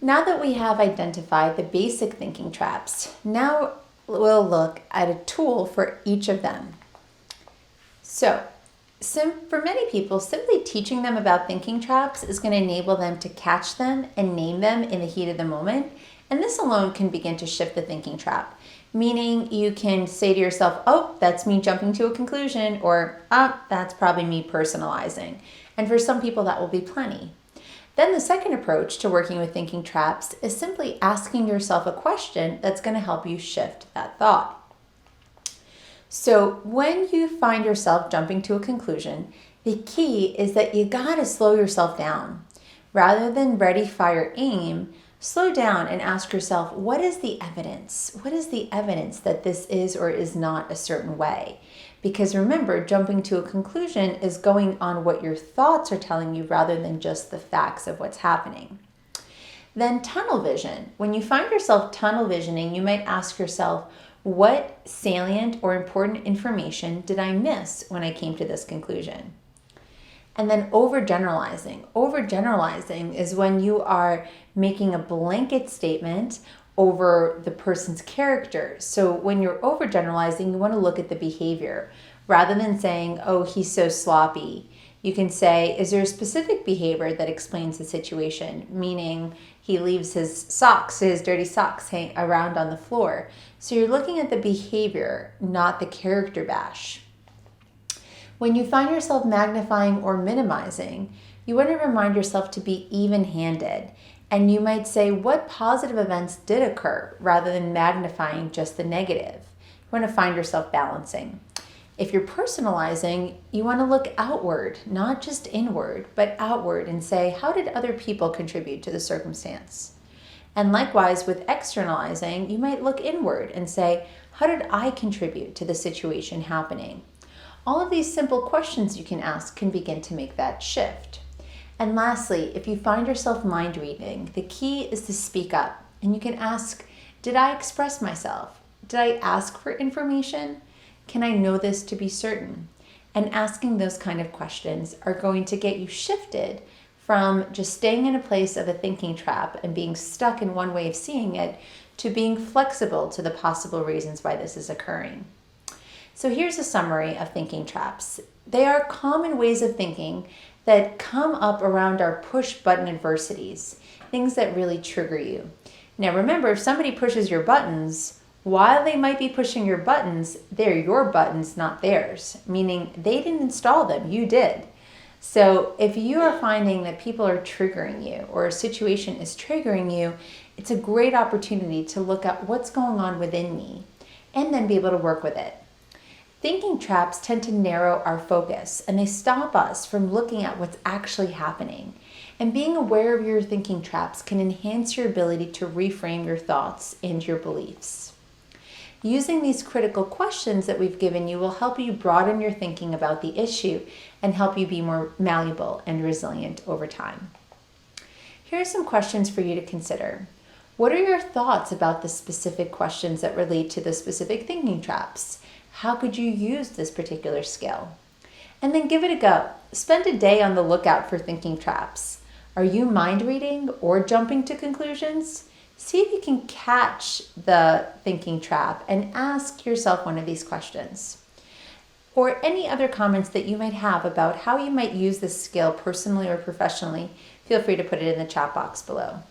Now that we have identified the basic thinking traps, now we'll look at a tool for each of them. So, for many people, simply teaching them about thinking traps is going to enable them to catch them and name them in the heat of the moment. And this alone can begin to shift the thinking trap, meaning you can say to yourself, oh, that's me jumping to a conclusion, or that's probably me personalizing. And for some people, that will be plenty. Then the second approach to working with thinking traps is simply asking yourself a question that's going to help you shift that thought. So when you find yourself jumping to a conclusion, the key is that you got to slow yourself down. Rather than ready, fire, aim, slow down and ask yourself, what is the evidence? What is the evidence that this is or is not a certain way? Because remember, jumping to a conclusion is going on what your thoughts are telling you rather than just the facts of what's happening. Then tunnel vision. When you find yourself tunnel visioning, you might ask yourself, what salient or important information did I miss when I came to this conclusion? And then overgeneralizing. Overgeneralizing is when you are making a blanket statement over the person's character. So when you're overgeneralizing, you want to look at the behavior. Rather than saying, oh, he's so sloppy, you can say, is there a specific behavior that explains the situation? Meaning he leaves his dirty socks hang around on the floor. So you're looking at the behavior, not the character bash. When you find yourself magnifying or minimizing, you want to remind yourself to be even-handed. And you might say, what positive events did occur, rather than magnifying just the negative. You want to find yourself balancing. If you're personalizing, you want to look outward, not just inward, but outward, and say, how did other people contribute to the circumstance? And likewise, with externalizing, you might look inward and say, how did I contribute to the situation happening? All of these simple questions you can ask can begin to make that shift. And lastly, if you find yourself mind reading, the key is to speak up. And you can ask, did I express myself? Did I ask for information? Can I know this to be certain? And asking those kind of questions are going to get you shifted from just staying in a place of a thinking trap and being stuck in one way of seeing it to being flexible to the possible reasons why this is occurring. So here's a summary of thinking traps. They are common ways of thinking that come up around our push button adversities, things that really trigger you. Now remember, if somebody pushes your buttons, while they might be pushing your buttons, they're your buttons, not theirs, meaning they didn't install them, you did. So if you are finding that people are triggering you or a situation is triggering you, it's a great opportunity to look at what's going on within me and then be able to work with it. Thinking traps tend to narrow our focus and they stop us from looking at what's actually happening. And being aware of your thinking traps can enhance your ability to reframe your thoughts and your beliefs. Using these critical questions that we've given you will help you broaden your thinking about the issue and help you be more malleable and resilient over time. Here are some questions for you to consider. What are your thoughts about the specific questions that relate to the specific thinking traps? How could you use this particular skill? And then give it a go. Spend a day on the lookout for thinking traps. Are you mind reading or jumping to conclusions? See if you can catch the thinking trap and ask yourself one of these questions. Or any other comments that you might have about how you might use this skill personally or professionally, feel free to put it in the chat box below.